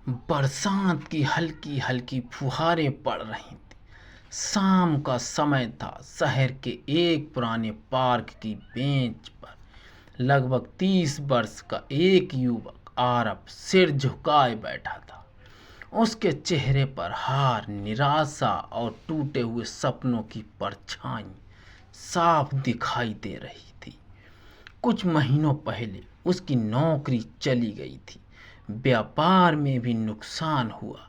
बरसात की हल्की हल्की फुहारें पड़ रही थी। शाम का समय था। शहर के एक पुराने पार्क की बेंच पर लगभग 30 वर्ष का एक युवक आरब सिर झुकाए बैठा था। उसके चेहरे पर हार, निराशा और टूटे हुए सपनों की परछाई साफ दिखाई दे रही थी। कुछ महीनों पहले उसकी नौकरी चली गई थी। व्यापार में भी नुकसान हुआ।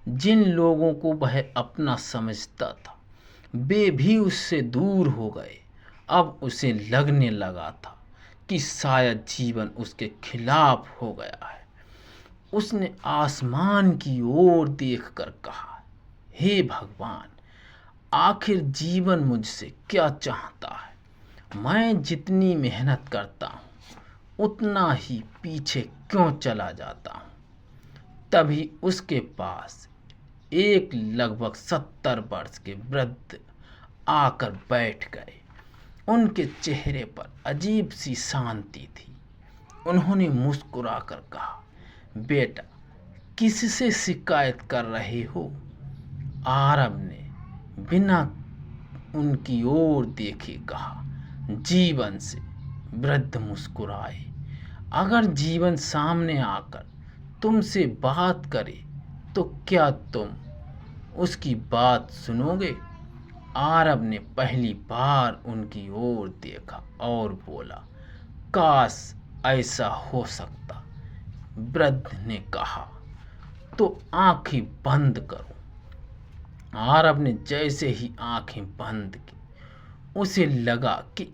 जिन लोगों को वह अपना समझता था वे भी उससे दूर हो गए। अब उसे लगने लगा था कि शायद जीवन उसके खिलाफ हो गया है। उसने आसमान की ओर देखकर कहा, हे भगवान, आखिर जीवन मुझसे क्या चाहता है? मैं जितनी मेहनत करता हूँ उतना ही पीछे क्यों चला जाता हूँ? तभी उसके पास एक लगभग 70 वर्ष के वृद्ध आकर बैठ गए। उनके चेहरे पर अजीब सी शांति थी। उन्होंने मुस्कुराकर कहा, बेटा, किससे शिकायत कर रहे हो? आरब ने बिना उनकी ओर देखे कहा, जीवन से। वृद्ध मुस्कुराए। अगर जीवन सामने आकर तुमसे बात करे तो क्या तुम उसकी बात सुनोगे? आरब ने पहली बार उनकी ओर देखा और बोला, काश ऐसा हो सकता। वृद्ध ने कहा, तो आंखें बंद करो। आरब ने जैसे ही आंखें बंद की उसे लगा कि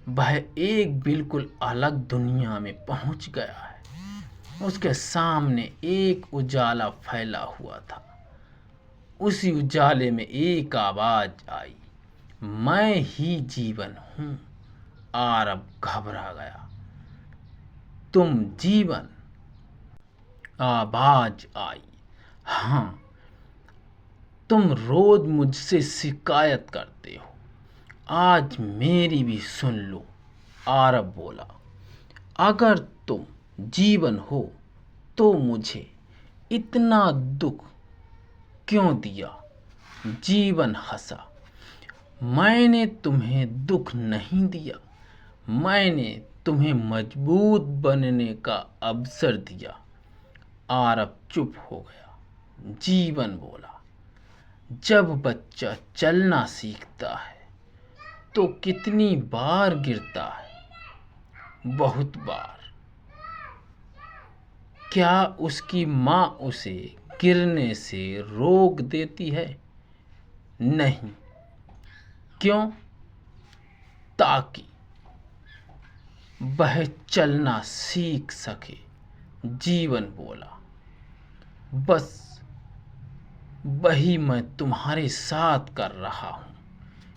वह एक बिल्कुल अलग दुनिया में पहुंच गया है। उसके सामने एक उजाला फैला हुआ था। उसी उजाले में एक आवाज आई, मैं ही जीवन हूं। आरब घबरा गया। तुम जीवन? आवाज आई, हाँ। तुम रोज मुझसे शिकायत करते हो, आज मेरी भी सुन लो। आरब बोला, अगर तुम जीवन हो तो मुझे इतना दुख क्यों दिया? जीवन हंसा, मैंने तुम्हें दुख नहीं दिया, मैंने तुम्हें मजबूत बनने का अवसर दिया। आरब चुप हो गया। जीवन बोला, जब बच्चा चलना सीखता है तो कितनी बार गिरता है? बहुत बार। क्या उसकी माँ उसे गिरने से रोक देती है? नहीं। क्यों? ताकि वह चलना सीख सके। जीवन बोला, बस वही मैं तुम्हारे साथ कर रहा हूं।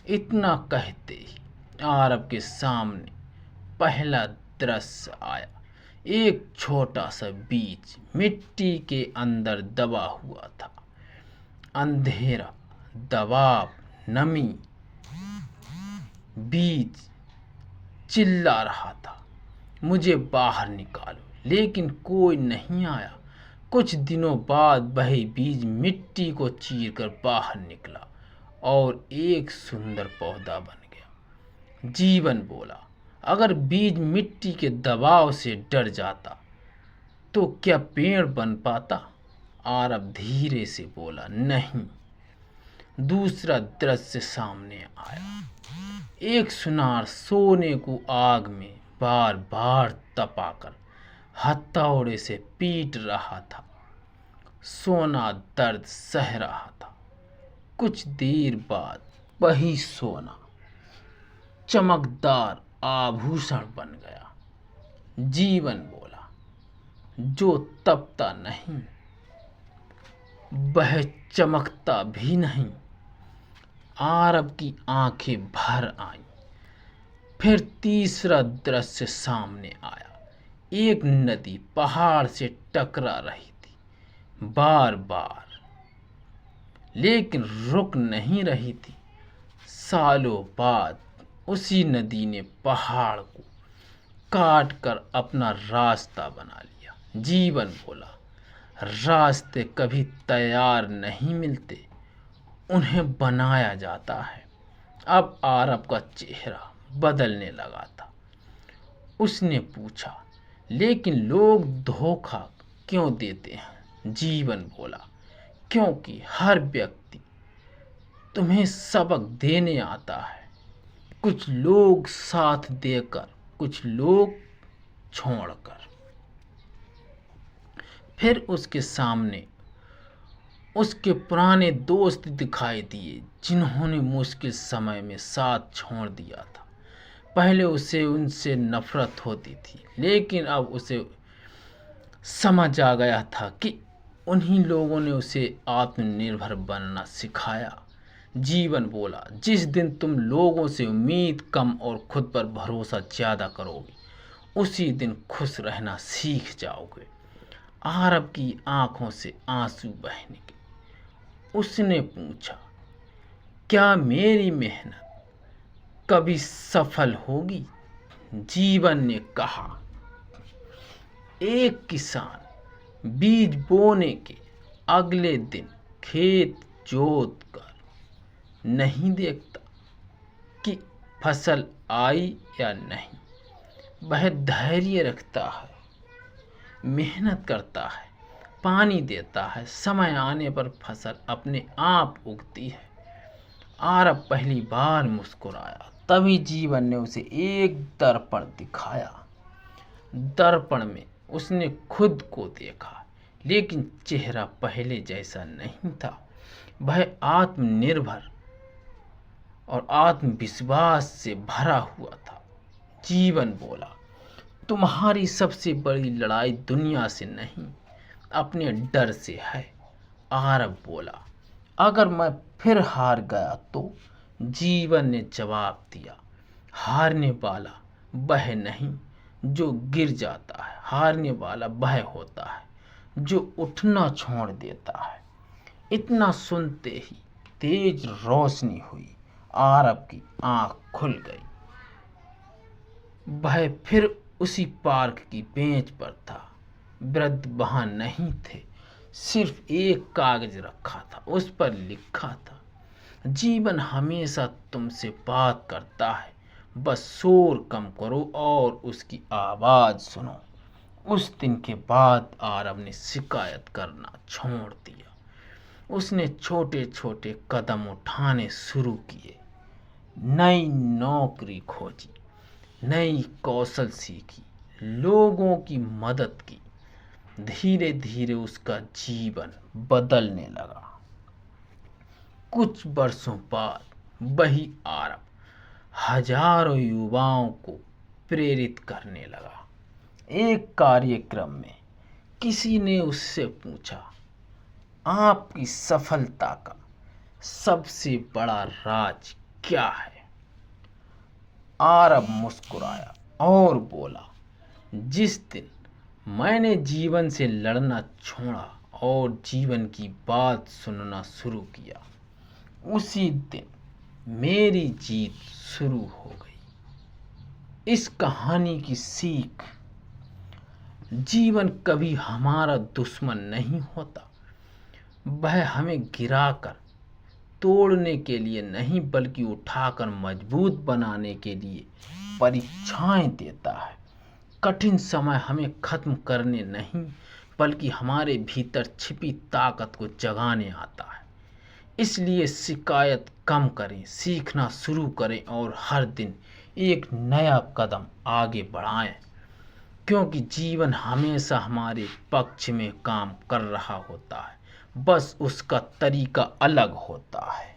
इतना कहते ही आरब के सामने पहला दृश्य आया। एक छोटा सा बीज मिट्टी के अंदर दबा हुआ था। अंधेरा, दबाव, नमी। बीज चिल्ला रहा था, मुझे बाहर निकालो, लेकिन कोई नहीं आया। कुछ दिनों बाद वही बीज मिट्टी को चीरकर बाहर निकला और एक सुंदर पौधा बन गया। जीवन बोला, अगर बीज मिट्टी के दबाव से डर जाता तो क्या पेड़ बन पाता? आरब धीरे से बोला, नहीं। दूसरा दृश्य सामने आया। एक सुनार सोने को आग में बार बार तपाकर हथौड़े से पीट रहा था। सोना दर्द सह रहा था। कुछ देर बाद वही सोना चमकदार आभूषण बन गया। जीवन बोला, जो तपता नहीं वह चमकता भी नहीं। आरब की आंखें भर आईं। फिर तीसरा दृश्य सामने आया। एक नदी पहाड़ से टकरा रही थी बार बार, लेकिन रुक नहीं रही थी। सालों बाद उसी नदी ने पहाड़ को काट कर अपना रास्ता बना लिया। जीवन बोला, रास्ते कभी तैयार नहीं मिलते, उन्हें बनाया जाता है। अब आरब का चेहरा बदलने लगा था। उसने पूछा, लेकिन लोग धोखा क्यों देते हैं? जीवन बोला, क्योंकि हर व्यक्ति तुम्हें सबक देने आता है। कुछ लोग साथ देकर, कुछ लोग छोड़कर। फिर उसके सामने उसके पुराने दोस्त दिखाई दिए, जिन्होंने मुश्किल समय में साथ छोड़ दिया था। पहले उसे उनसे नफरत होती थी, लेकिन अब उसे समझ आ गया था कि उन्हीं लोगों ने उसे आत्मनिर्भर बनना सिखाया। जीवन बोला, जिस दिन तुम लोगों से उम्मीद कम और खुद पर भरोसा ज़्यादा करोगे, उसी दिन खुश रहना सीख जाओगे। आरब की आंखों से आंसू बहने लगे। उसने पूछा, क्या मेरी मेहनत कभी सफल होगी? जीवन ने कहा, एक किसान बीज बोने के अगले दिन खेत जोत कर नहीं देखता कि फसल आई या नहीं। वह धैर्य रखता है, मेहनत करता है, पानी देता है। समय आने पर फसल अपने आप उगती है। आरब पहली बार मुस्कुराया। तभी जीवन ने उसे एक दर्पण दिखाया। दर्पण में उसने खुद को देखा, लेकिन चेहरा पहले जैसा नहीं था। वह आत्मनिर्भर और आत्मविश्वास से भरा हुआ था। जीवन बोला, तुम्हारी सबसे बड़ी लड़ाई दुनिया से नहीं, अपने डर से है। आरब बोला, अगर मैं फिर हार गया तो? जीवन ने जवाब दिया, हारने वाला वह नहीं जो गिर जाता है, हारने वाला वह होता है जो उठना छोड़ देता है। इतना सुनते ही तेज रोशनी हुई। आरब की आंख खुल गई। वह फिर उसी पार्क की बेंच पर था। वृद्ध वहां नहीं थे, सिर्फ एक कागज रखा था। उस पर लिखा था, जीवन हमेशा तुमसे बात करता है, बस शोर कम करो और उसकी आवाज़ सुनो। उस दिन के बाद आरब ने शिकायत करना छोड़ दिया। उसने छोटे छोटे कदम उठाने शुरू किए, नई नौकरी खोजी, नई कौशल सीखी, लोगों की मदद की। धीरे धीरे उसका जीवन बदलने लगा। कुछ वर्षों बाद वही आरब हजारों युवाओं को प्रेरित करने लगा। एक कार्यक्रम में किसी ने उससे पूछा, आपकी सफलता का सबसे बड़ा राज क्या है? आरब मुस्कुराया और बोला, जिस दिन मैंने जीवन से लड़ना छोड़ा और जीवन की बात सुनना शुरू किया, उसी दिन मेरी जीत शुरू हो गई। इस कहानी की सीख, जीवन कभी हमारा दुश्मन नहीं होता। वह हमें गिराकर तोड़ने के लिए नहीं, बल्कि उठाकर मजबूत बनाने के लिए परीक्षाएं देता है। कठिन समय हमें खत्म करने नहीं, बल्कि हमारे भीतर छिपी ताकत को जगाने आता है। इसलिए शिकायत कम करें, सीखना शुरू करें और हर दिन एक नया कदम आगे बढ़ाएं, क्योंकि जीवन हमेशा हमारे पक्ष में काम कर रहा होता है, बस उसका तरीका अलग होता है।